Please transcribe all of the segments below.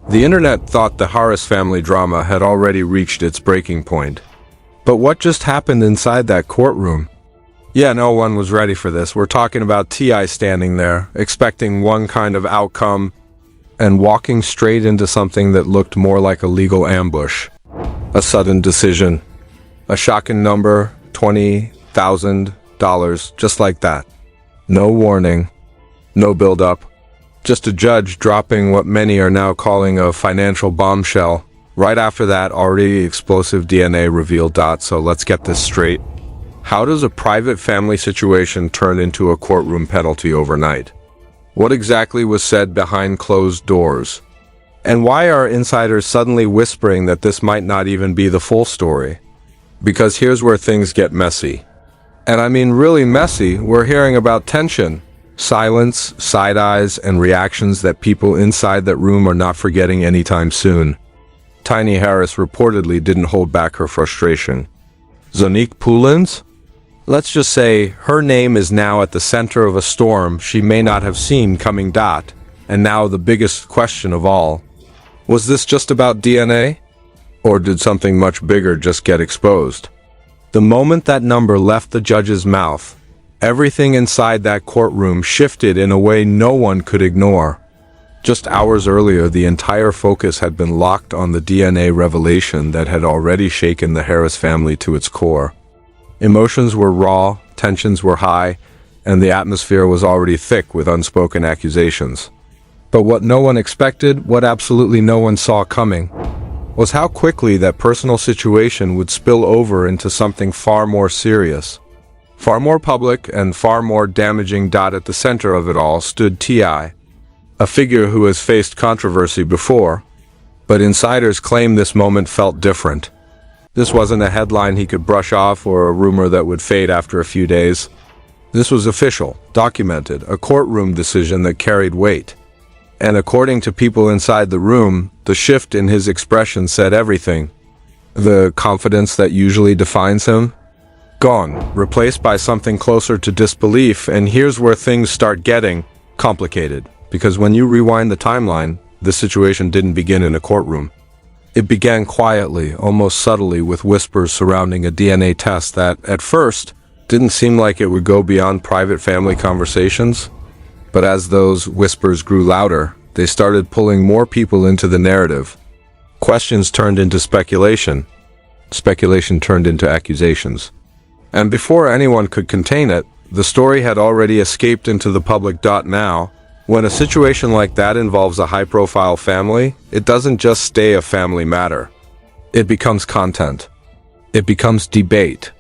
The internet thought the Harris family drama had already reached its breaking point. But what just happened inside that courtroom? Yeah, no one was ready for this. We're talking about T.I. standing there, expecting one kind of outcome, and walking straight into something that looked more like a legal ambush. A sudden decision. A shocking number, $20,000, just like that. No warning. No build-up. Just a judge dropping what many are now calling a financial bombshell. Right after that, already explosive DNA reveal. So let's get this straight. How does a private family situation turn into a courtroom penalty overnight? What exactly was said behind closed doors? And why are insiders suddenly whispering that this might not even be the full story? Because here's where things get messy. And I mean really messy. We're hearing about tension, silence, side eyes, and reactions that people inside that room are not forgetting anytime soon. Tiny Harris reportedly didn't hold back her frustration. Zonique Poulins? Let's just say her name is now at the center of a storm she may not have seen coming. And now the biggest question of all. Was this just about DNA? Or did something much bigger just get exposed? The moment that number left the judge's mouth, everything inside that courtroom shifted in a way no one could ignore. Just hours earlier, the entire focus had been locked on the DNA revelation that had already shaken the Harris family to its core. Emotions were raw, tensions were high, and the atmosphere was already thick with unspoken accusations. But what no one expected, what absolutely no one saw coming, was how quickly that personal situation would spill over into something far more serious. Far more public and far more damaging. At the center of it all stood T.I., a figure who has faced controversy before, but insiders claim this moment felt different. This wasn't a headline he could brush off or a rumor that would fade after a few days. This was official, documented, a courtroom decision that carried weight. And according to people inside the room, the shift in his expression said everything. The confidence that usually defines him? Gone, replaced by something closer to disbelief. And here's where things start getting complicated. Because when you rewind the timeline, the situation didn't begin in a courtroom. It began quietly, almost subtly, with whispers surrounding a DNA test that, at first, didn't seem like it would go beyond private family conversations. But as those whispers grew louder, they started pulling more people into the narrative. Questions turned into speculation. Speculation turned into accusations. And before anyone could contain it, the story had already escaped into the public. Now, when a situation like that involves a high-profile family, it doesn't just stay a family matter. It becomes content. It becomes debate.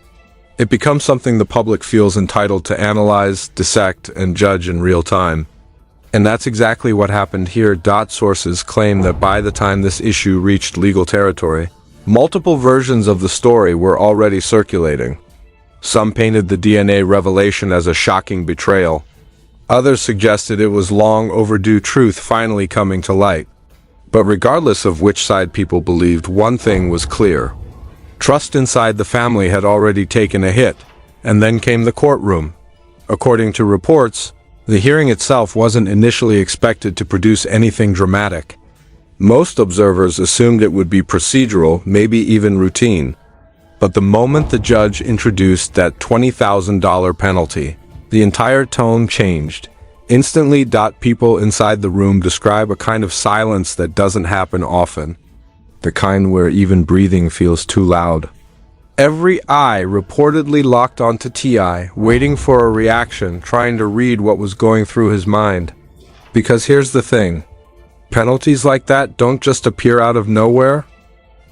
It becomes something the public feels entitled to analyze, dissect, and judge in real time. And that's exactly what happened here. Sources claim that by the time this issue reached legal territory, multiple versions of the story were already circulating. Some painted the DNA revelation as a shocking betrayal. Others suggested it was long overdue truth finally coming to light. But regardless of which side people believed, one thing was clear. Trust inside the family had already taken a hit, and then came the courtroom. According to reports, the hearing itself wasn't initially expected to produce anything dramatic. Most observers assumed it would be procedural, maybe even routine. But the moment the judge introduced that $20,000 penalty, the entire tone changed. Instantly. People inside the room describe a kind of silence that doesn't happen often. The kind where even breathing feels too loud. Every eye reportedly locked onto T.I., waiting for a reaction, trying to read what was going through his mind. Because here's the thing. Penalties like that don't just appear out of nowhere.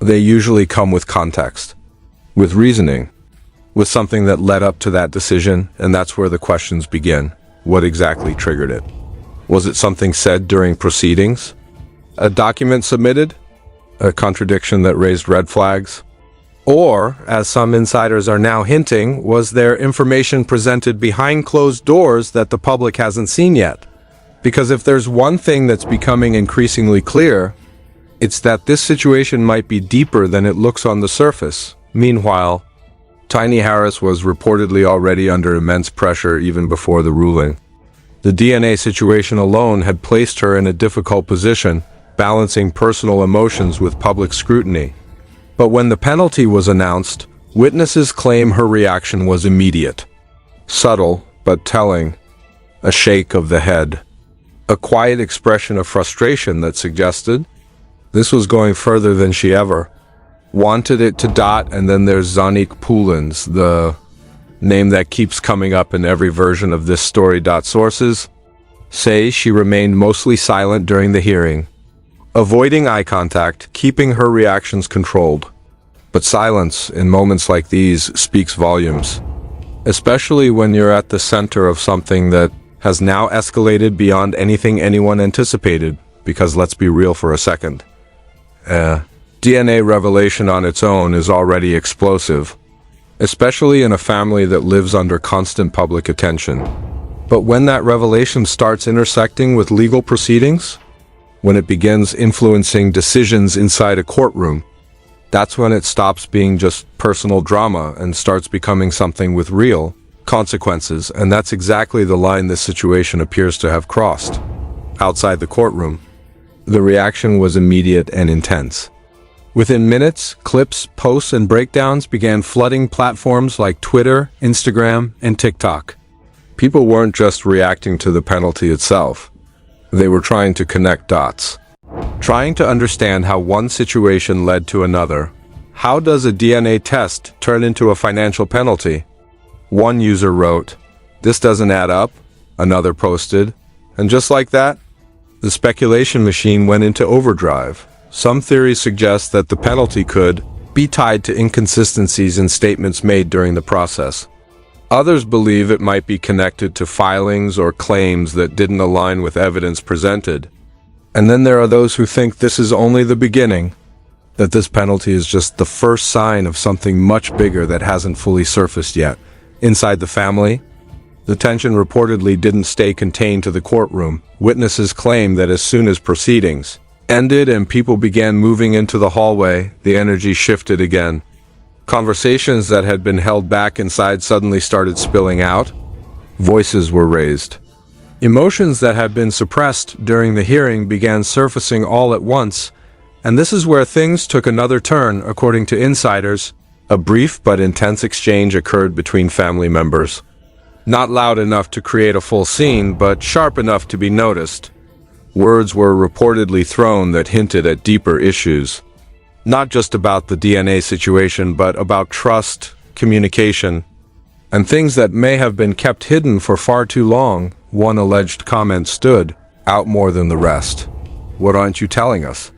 They usually come with context, with reasoning, with something that led up to that decision, and that's where the questions begin. What exactly triggered it? Was it something said during proceedings? A document submitted? A contradiction that raised red flags? Or, as some insiders are now hinting, was there information presented behind closed doors that the public hasn't seen yet? Because if there's one thing that's becoming increasingly clear, it's that this situation might be deeper than it looks on the surface. Meanwhile, Tiny Harris was reportedly already under immense pressure even before the ruling. The DNA situation alone had placed her in a difficult position, balancing personal emotions with public scrutiny. But when the penalty was announced, witnesses claim her reaction was immediate. Subtle, but telling. A shake of the head. A quiet expression of frustration that suggested this was going further than she ever wanted it to. And then there's Zanik Poulins, the name that keeps coming up in every version of this story. Sources say she remained mostly silent during the hearing, avoiding eye contact, keeping her reactions controlled. But silence in moments like these speaks volumes, especially when you're at the center of something that has now escalated beyond anything anyone anticipated. Because let's be real for a second. DNA revelation on its own is already explosive, especially in a family that lives under constant public attention. But when that revelation starts intersecting with legal proceedings, when it begins influencing decisions inside a courtroom, that's when it stops being just personal drama and starts becoming something with real consequences. And that's exactly the line this situation appears to have crossed. Outside the courtroom, the reaction was immediate and intense. Within minutes, clips, posts, and breakdowns began flooding platforms like Twitter, Instagram, and TikTok. People weren't just reacting to the penalty itself. They were trying to connect dots, trying to understand how one situation led to another. How does a DNA test turn into a financial penalty? One user wrote, "This doesn't add up," another posted, and just like that, the speculation machine went into overdrive. Some theories suggest that the penalty could be tied to inconsistencies in statements made during the process. Others believe it might be connected to filings or claims that didn't align with evidence presented. And then there are those who think this is only the beginning, that this penalty is just the first sign of something much bigger that hasn't fully surfaced yet. Inside the family, the tension reportedly didn't stay contained to the courtroom. Witnesses claim that as soon as proceedings ended and people began moving into the hallway, the energy shifted again. Conversations that had been held back inside suddenly started spilling out. Voices were raised. Emotions that had been suppressed during the hearing began surfacing all at once, and this is where things took another turn, according to insiders. A brief but intense exchange occurred between family members. Not loud enough to create a full scene, but sharp enough to be noticed. Words were reportedly thrown that hinted at deeper issues. Not just about the DNA situation, but about trust, communication, and things that may have been kept hidden for far too long. One alleged comment stood out more than the rest. "What aren't you telling us?"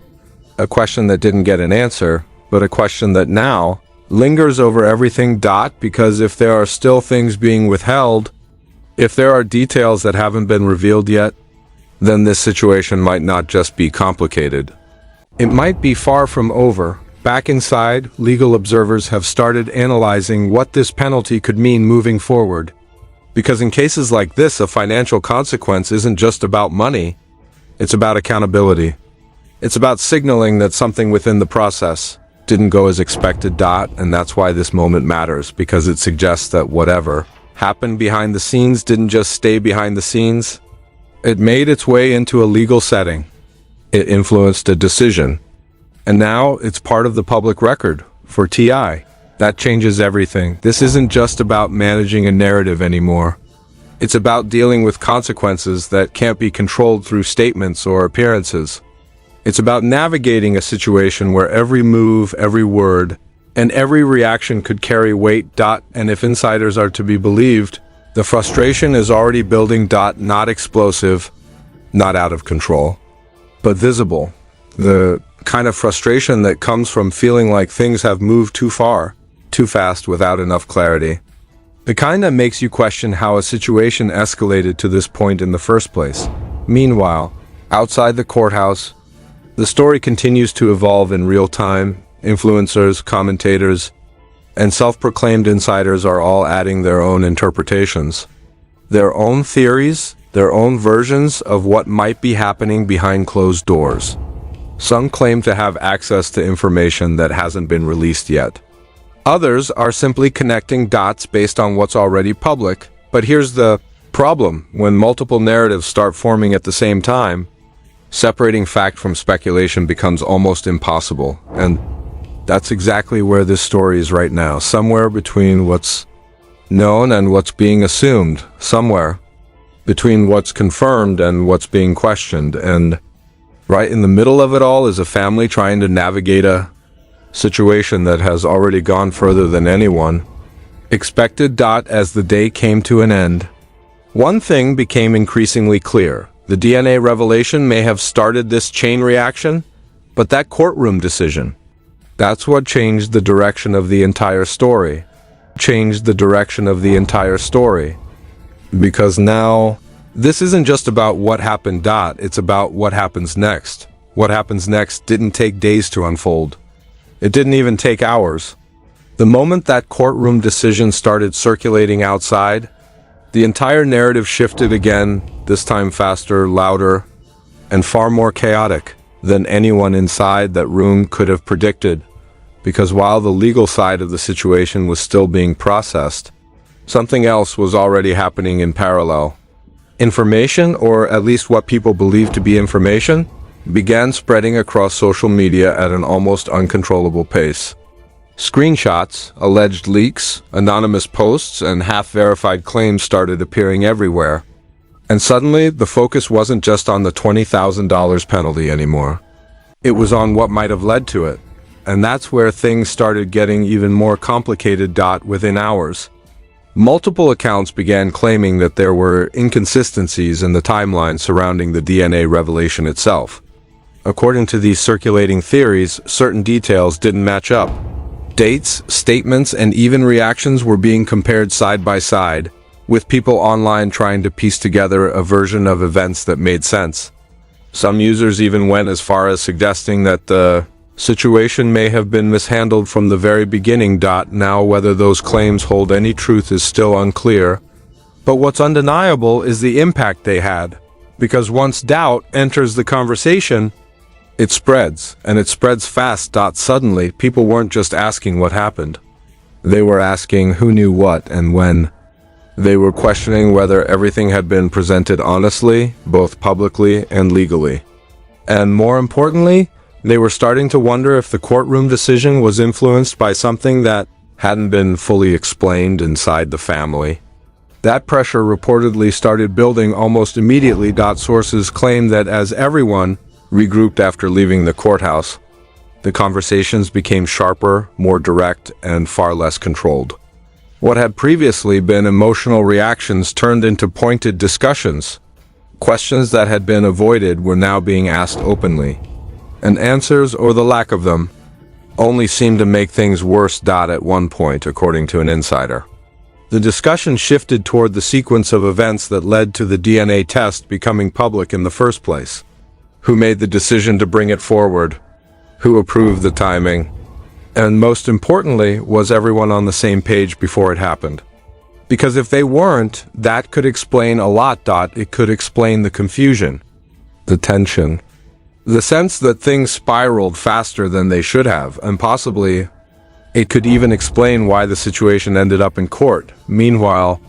A question that didn't get an answer, but a question that now lingers over everything. Because if there are still things being withheld, if there are details that haven't been revealed yet, then this situation might not just be complicated. It might be far from over. Back inside, legal observers have started analyzing what this penalty could mean moving forward. Because in cases like this, a financial consequence isn't just about money. It's about accountability. It's about signaling that something within the process didn't go as expected. And that's why this moment matters, because it suggests that whatever happened behind the scenes didn't just stay behind the scenes. It made its way into a legal setting. It influenced a decision. And now it's part of the public record for TI. That changes everything. This isn't just about managing a narrative anymore. It's about dealing with consequences that can't be controlled through statements or appearances. It's about navigating a situation where every move, every word, and every reaction could carry weight. And if insiders are to be believed, the frustration is already building. Not explosive, not out of control, but visible. The kind of frustration that comes from feeling like things have moved too far, too fast, without enough clarity. The kind that makes you question how a situation escalated to this point in the first place. Meanwhile, outside the courthouse, the story continues to evolve in real time. Influencers, commentators, and self-proclaimed insiders are all adding their own interpretations, their own theories, their own versions of what might be happening behind closed doors. Some claim to have access to information that hasn't been released yet. Others are simply connecting dots based on what's already public. But here's the problem: when multiple narratives start forming at the same time, Separating fact from speculation becomes almost impossible, and that's exactly where this story is right now, somewhere between what's known and what's being assumed, somewhere between what's confirmed and what's being questioned, and right in the middle of it all is a family trying to navigate a situation that has already gone further than anyone expected. As the day came to an end, one thing became increasingly clear. The DNA revelation may have started this chain reaction, but that courtroom decision, that's what changed the direction of the entire story. Because now, this isn't just about what happened. It's about what happens next. What happens next didn't take days to unfold. It didn't even take hours. The moment that courtroom decision started circulating outside, the entire narrative shifted again, this time faster, louder, and far more chaotic than anyone inside that room could have predicted. Because while the legal side of the situation was still being processed, something else was already happening in parallel. Information, or at least what people believed to be information, began spreading across social media at an almost uncontrollable pace. Screenshots, alleged leaks, anonymous posts, and half-verified claims started appearing everywhere. And suddenly, the focus wasn't just on the $20,000 penalty anymore. It was on what might have led to it. And that's where things started getting even more complicated. Within hours, multiple accounts began claiming that there were inconsistencies in the timeline surrounding the DNA revelation itself. According to these circulating theories, certain details didn't match up. Dates, statements, and even reactions were being compared side by side, with people online trying to piece together a version of events that made sense. Some users even went as far as suggesting that the situation may have been mishandled from the very beginning. Now, whether those claims hold any truth is still unclear, but what's undeniable is the impact they had, because once doubt enters the conversation, it spreads, and it spreads fast. Suddenly, people weren't just asking what happened. They were asking who knew what and when. They were questioning whether everything had been presented honestly, both publicly and legally. And more importantly, they were starting to wonder if the courtroom decision was influenced by something that hadn't been fully explained inside the family. That pressure reportedly started building almost immediately. Sources claim that as everyone regrouped after leaving the courthouse, the conversations became sharper, more direct, and far less controlled. What had previously been emotional reactions turned into pointed discussions. Questions that had been avoided were now being asked openly, and answers, or the lack of them, only seemed to make things worse. At one point, according to an insider, the discussion shifted toward the sequence of events that led to the DNA test becoming public in the first place. Who made the decision to bring it forward? Who approved the timing? And most importantly, was everyone on the same page before it happened? Because if they weren't, that could explain a lot. It could explain the confusion, the tension, the sense that things spiraled faster than they should have, and possibly it could even explain why the situation ended up in court. Meanwhile,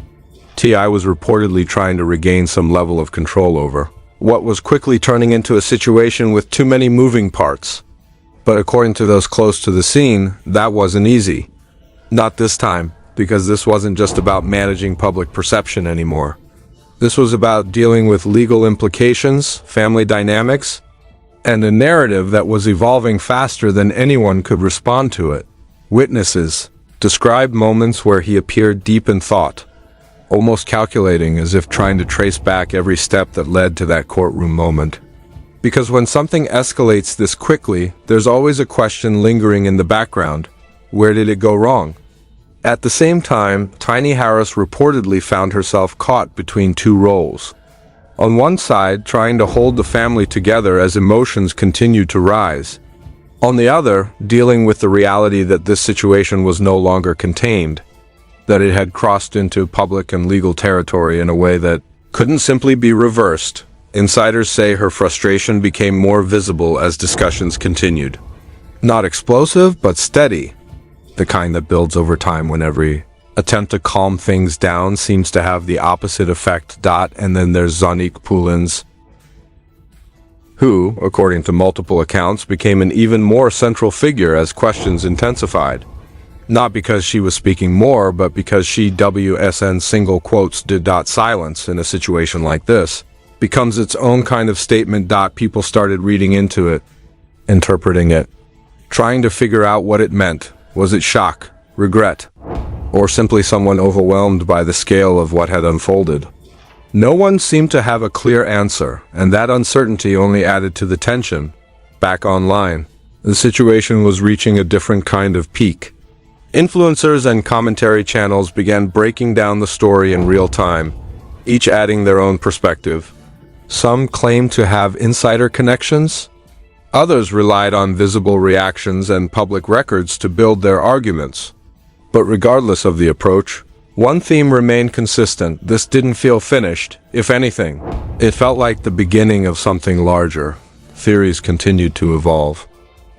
T.I. was reportedly trying to regain some level of control over what was quickly turning into a situation with too many moving parts. But according to those close to the scene, that wasn't easy. Not this time, because this wasn't just about managing public perception anymore. This was about dealing with legal implications, family dynamics, and a narrative that was evolving faster than anyone could respond to it. Witnesses described moments where he appeared deep in thought, almost calculating, as if trying to trace back every step that led to that courtroom moment. Because when something escalates this quickly, there's always a question lingering in the background. Where did it go wrong? At the same time, Tiny Harris reportedly found herself caught between two roles. On one side, trying to hold the family together as emotions continued to rise. On the other, dealing with the reality that this situation was no longer contained, that it had crossed into public and legal territory in a way that couldn't simply be reversed. Insiders say her frustration became more visible as discussions continued. Not explosive, but steady. The kind that builds over time when every attempt to calm things down seems to have the opposite effect. And then there's Zonique Poulins, who, according to multiple accounts, became an even more central figure as questions intensified. Not because she was speaking more, but because she WSN single quotes did. Silence in a situation like this becomes its own kind of statement. People started reading into it, interpreting it, trying to figure out what it meant. Was it shock, regret, or simply someone overwhelmed by the scale of what had unfolded? No one seemed to have a clear answer, and that uncertainty only added to the tension. Back online, the situation was reaching a different kind of peak. Influencers and commentary channels began breaking down the story in real time, each adding their own perspective. Some claimed to have insider connections. Others relied on visible reactions and public records to build their arguments. But regardless of the approach, one theme remained consistent. This didn't feel finished. If anything, it felt like the beginning of something larger. Theories continued to evolve.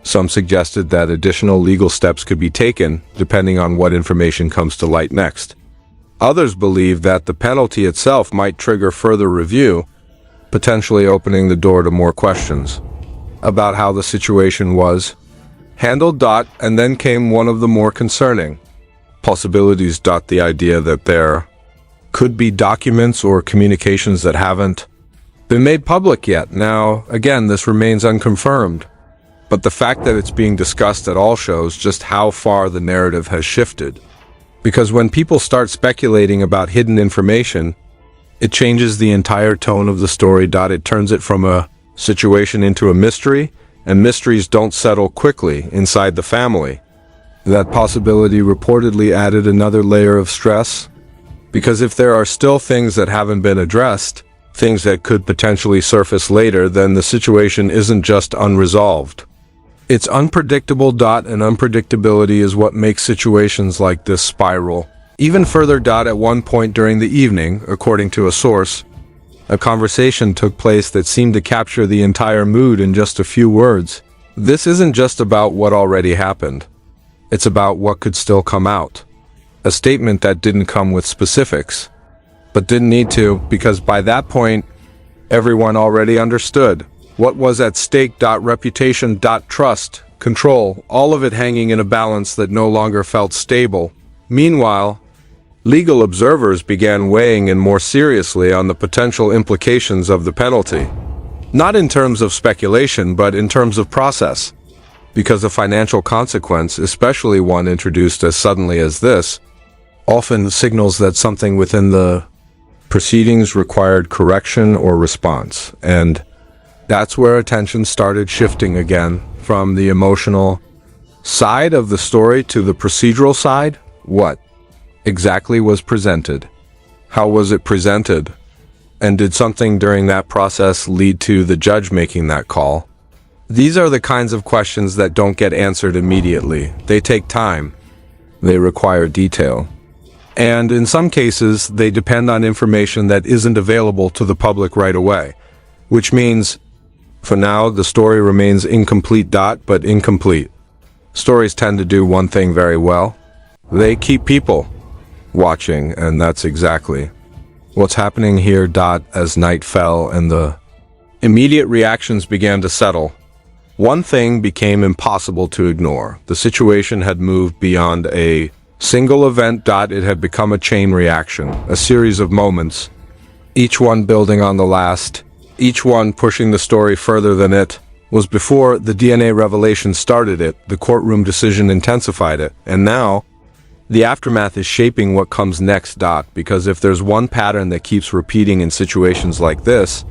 Some suggested that additional legal steps could be taken, depending on what information comes to light next. Others believed that the penalty itself might trigger further review, potentially opening the door to more questions about how the situation was handled. And then came one of the more concerning possibilities. The idea that there could be documents or communications that haven't been made public yet. Now, again, this remains unconfirmed, but the fact that it's being discussed at all shows just how far the narrative has shifted. Because when people start speculating about hidden information, it changes the entire tone of the story. It turns it from a situation into a mystery, and mysteries don't settle quickly inside the family. That possibility reportedly added another layer of stress, because if there are still things that haven't been addressed, things that could potentially surface later, then the situation isn't just unresolved. It's unpredictable. And unpredictability is what makes situations like this spiral even further. At one point during the evening, according to a source, a conversation took place that seemed to capture the entire mood in just a few words. This isn't just about what already happened. It's about what could still come out. A statement that didn't come with specifics, but didn't need to, because by that point, everyone already understood what was at stake. Reputation, trust, control, all of it hanging in a balance that no longer felt stable. Meanwhile, legal observers began weighing in more seriously on the potential implications of the penalty. Not in terms of speculation, but in terms of process. Because a financial consequence, especially one introduced as suddenly as this, often signals that something within the proceedings required correction or response. And that's where attention started shifting again, from the emotional side of the story to the procedural side. What exactly was presented? How was it presented? And did something during that process lead to the judge making that call? These are the kinds of questions that don't get answered immediately. They take time. They require detail. And in some cases, they depend on information that isn't available to the public right away. Which means, for now, the story remains incomplete. But incomplete stories tend to do one thing very well. They keep people watching, and that's exactly what's happening here. As night fell and the immediate reactions began to settle, one thing became impossible to ignore. The situation had moved beyond a single event. It had become a chain reaction, a series of moments, each one building on the last, each one pushing the story further than it was before. The DNA revelation started it, the courtroom decision intensified it, and now the aftermath is shaping what comes next. Because if there's one pattern that keeps repeating in situations like this,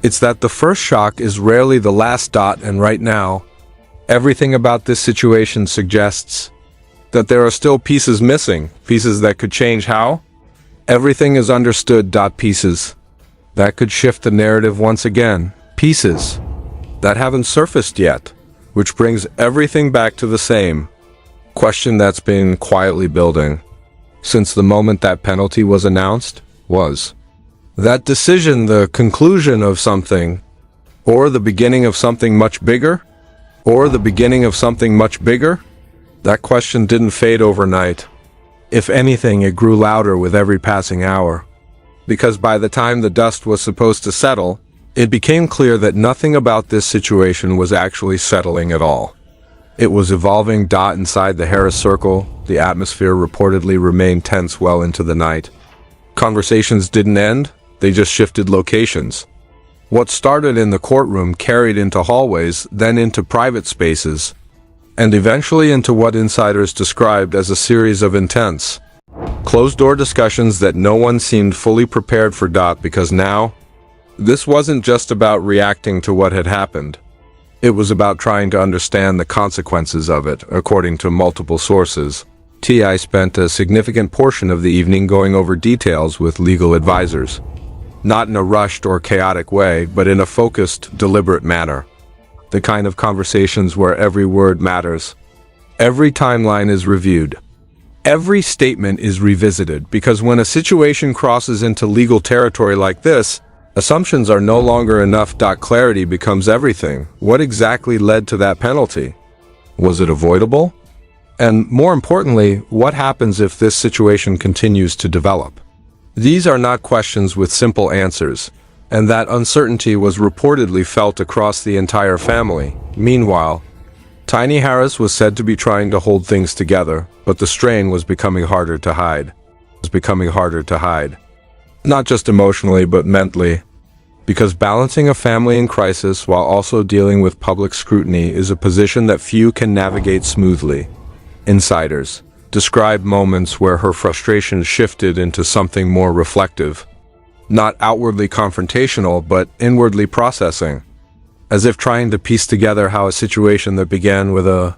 it's that the first shock is rarely the last. And right now, everything about this situation suggests that there are still pieces missing, pieces that could change how everything is understood. Pieces that could shift the narrative once again. Pieces that haven't surfaced yet, which brings everything back to the same question that's been quietly building since the moment that penalty was announced. Was that decision the conclusion of something, or the beginning of something much bigger? Or the beginning of something much bigger? That question didn't fade overnight. If anything, it grew louder with every passing hour. Because by the time the dust was supposed to settle, It became clear that nothing about this situation was actually settling at all. It was evolving. Inside the Harris circle, the atmosphere reportedly remained tense well into the night. Conversations didn't end, they just shifted locations. What started in the courtroom carried into hallways, then into private spaces, and eventually into what insiders described as a series of intense, closed-door discussions that no one seemed fully prepared for. Because now, this wasn't just about reacting to what had happened. It was about trying to understand the consequences of it, according to multiple sources. T.I. spent a significant portion of the evening going over details with legal advisors. Not in a rushed or chaotic way, but in a focused, deliberate manner. The kind of conversations where every word matters. Every timeline is reviewed. Every statement is revisited, because when a situation crosses into legal territory like this, assumptions are no longer enough. Clarity becomes everything. What exactly led to that penalty? Was it avoidable? And more importantly, what happens if this situation continues to develop? These are not questions with simple answers, and that uncertainty was reportedly felt across the entire family. Meanwhile, Tiny Harris was said to be trying to hold things together, but the strain was becoming harder to hide. Not just emotionally, but mentally. Because balancing a family in crisis while also dealing with public scrutiny is a position that few can navigate smoothly. Insiders described moments where her frustration shifted into something more reflective. Not outwardly confrontational, but inwardly processing. As if trying to piece together how a situation that began with a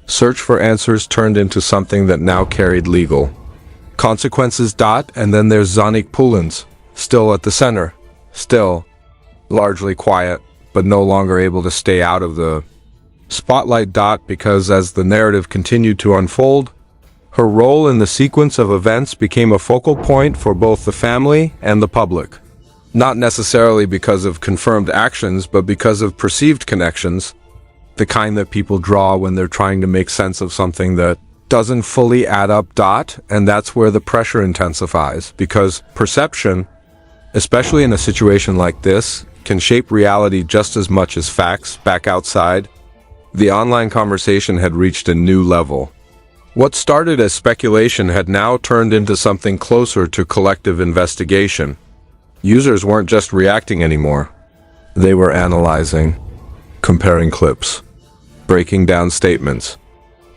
search for answers turned into something that now carried legal consequences. And then there's Zanik Pulins, still at the center. Still, largely quiet, but no longer able to stay out of the spotlight. Because as the narrative continued to unfold, her role in the sequence of events became a focal point for both the family and the public. Not necessarily because of confirmed actions, but because of perceived connections, the kind that people draw when they're trying to make sense of something that doesn't fully add up. And that's where the pressure intensifies, because perception, especially in a situation like this, can shape reality just as much as facts. Back outside, the online conversation had reached a new level. What started as speculation had now turned into something closer to collective investigation. Users weren't just reacting anymore. They were analyzing, comparing clips, breaking down statements,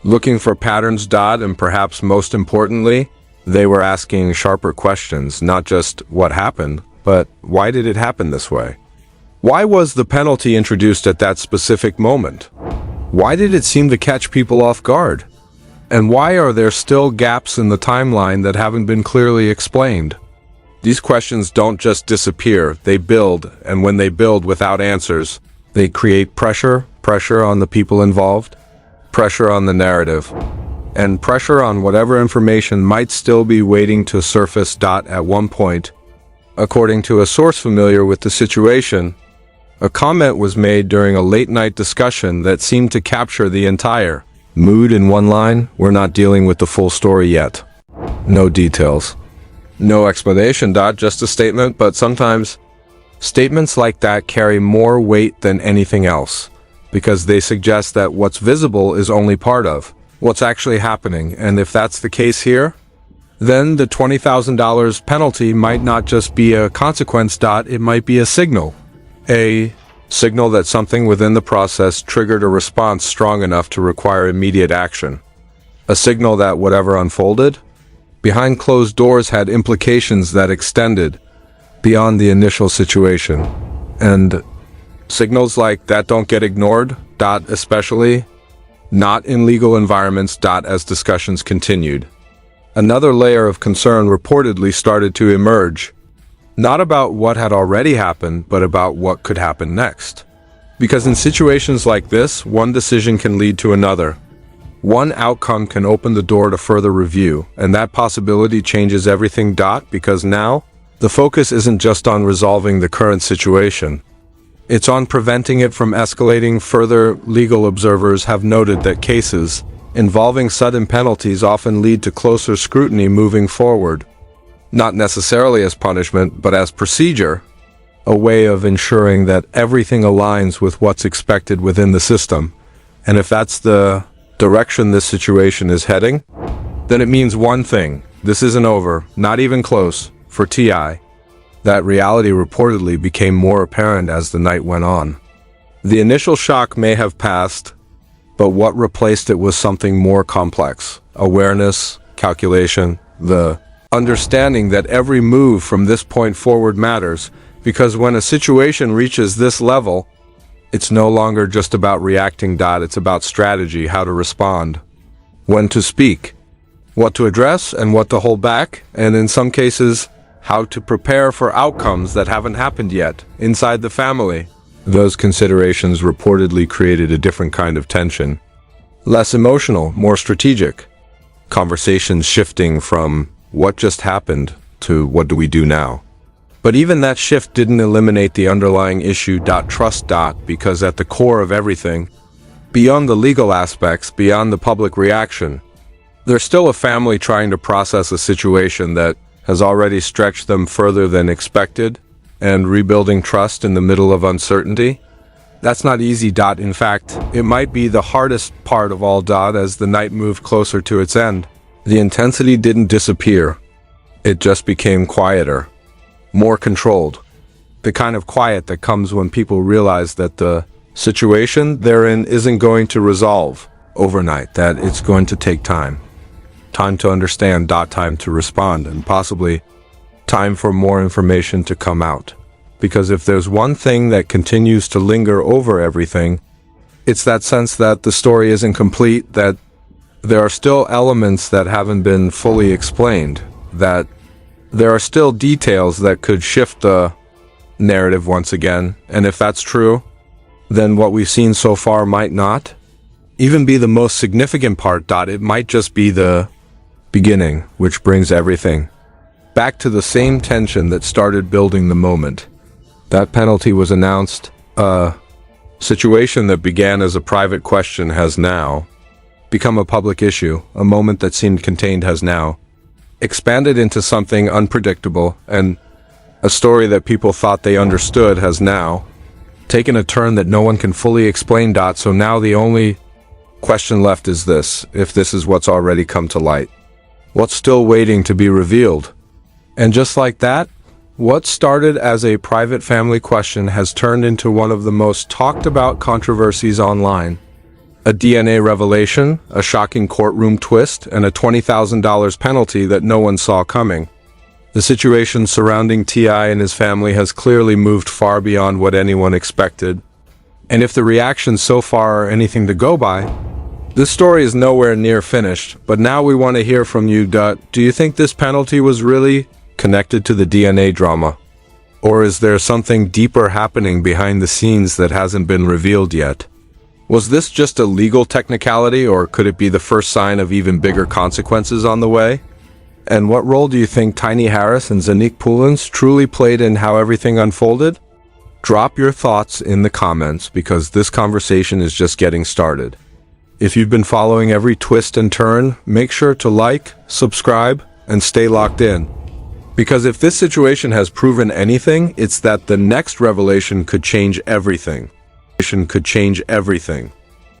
looking for patterns. And perhaps most importantly, they were asking sharper questions, not just what happened, but why did it happen this way? Why was the penalty introduced at that specific moment? Why did it seem to catch people off guard? And why are there still gaps in the timeline that haven't been clearly explained? These questions don't just disappear, they build, and when they build without answers, they create pressure on the people involved, pressure on the narrative, and pressure on whatever information might still be waiting to surface. At one point, according to a source familiar with the situation, a comment was made during a late-night discussion that seemed to capture the entire mood in one line: "We're not dealing with the full story yet." No details. No explanation. Just a statement, but sometimes statements like that carry more weight than anything else, because they suggest that what's visible is only part of what's actually happening. And if that's the case here, then the $20,000 penalty might not just be a consequence. It might be a signal. A signal that something within the process triggered a response strong enough to require immediate action. A signal that whatever unfolded behind closed doors had implications that extended beyond the initial situation. And signals like that don't get ignored. Especially not in legal environments. As discussions continued, another layer of concern reportedly started to emerge. Not about what had already happened, but about what could happen next. Because in situations like this, one decision can lead to another. One outcome can open the door to further review, and that possibility changes everything. Because now, the focus isn't just on resolving the current situation. It's on preventing it from escalating further. Legal observers have noted that cases involving sudden penalties often lead to closer scrutiny moving forward. Not necessarily as punishment, but as procedure. a way of ensuring that everything aligns with what's expected within the system. And if that's the direction this situation is heading, then it means one thing: this isn't over, not even close, for T.I. That reality reportedly became more apparent as the night went on. The initial shock may have passed, but what replaced it was something more complex: awareness, calculation, the understanding that every move from this point forward matters, because when a situation reaches this level, it's no longer just about reacting. It's about strategy, how to respond, when to speak, what to address, and what to hold back, and in some cases, how to prepare for outcomes that haven't happened yet inside the family. Those considerations reportedly created a different kind of tension. Less emotional, more strategic. Conversations shifting from what just happened to what do we do now. But even that shift didn't eliminate the underlying issue. Trust. Because at the core of everything, beyond the legal aspects, beyond the public reaction, there's still a family trying to process a situation that has already stretched them further than expected, and rebuilding trust in the middle of uncertainty. That's not easy. In fact, it might be the hardest part of all. As the night moved closer to its end, the intensity didn't disappear. It just became quieter, more controlled. The kind of quiet that comes when people realize that the situation they're in isn't going to resolve overnight, that it's going to take time. Time to understand. Time to respond, and possibly time for more information to come out. Because if there's one thing that continues to linger over everything, it's that sense that the story isn't complete, that there are still elements that haven't been fully explained, that there are still details that could shift the narrative once again. And if that's true, then what we've seen so far might not even be the most significant part. It might just be the beginning, which brings everything back to the same tension that started building the moment that penalty was announced. A situation that began as a private question has now become a public issue. A moment that seemed contained has now expanded into something unpredictable, and a story that people thought they understood has now taken a turn that no one can fully explain. So now the only question left is this: if this is what's already come to light, what's still waiting to be revealed? And just like that, what started as a private family question has turned into one of the most talked about controversies online. A DNA revelation, a shocking courtroom twist, and a $20,000 penalty that no one saw coming. The situation surrounding T.I. and his family has clearly moved far beyond what anyone expected. And if the reactions so far are anything to go by, this story is nowhere near finished. But now we want to hear from you. Do you think this penalty was really connected to the DNA drama? Or is there something deeper happening behind the scenes that hasn't been revealed yet? Was this just a legal technicality, or could it be the first sign of even bigger consequences on the way? And what role do you think Tiny Harris and Zanik Poulins truly played in how everything unfolded? Drop your thoughts in the comments, because this conversation is just getting started. If you've been following every twist and turn, make sure to like, subscribe, and stay locked in. Because if this situation has proven anything, it's that the next revelation could change everything. Could change everything.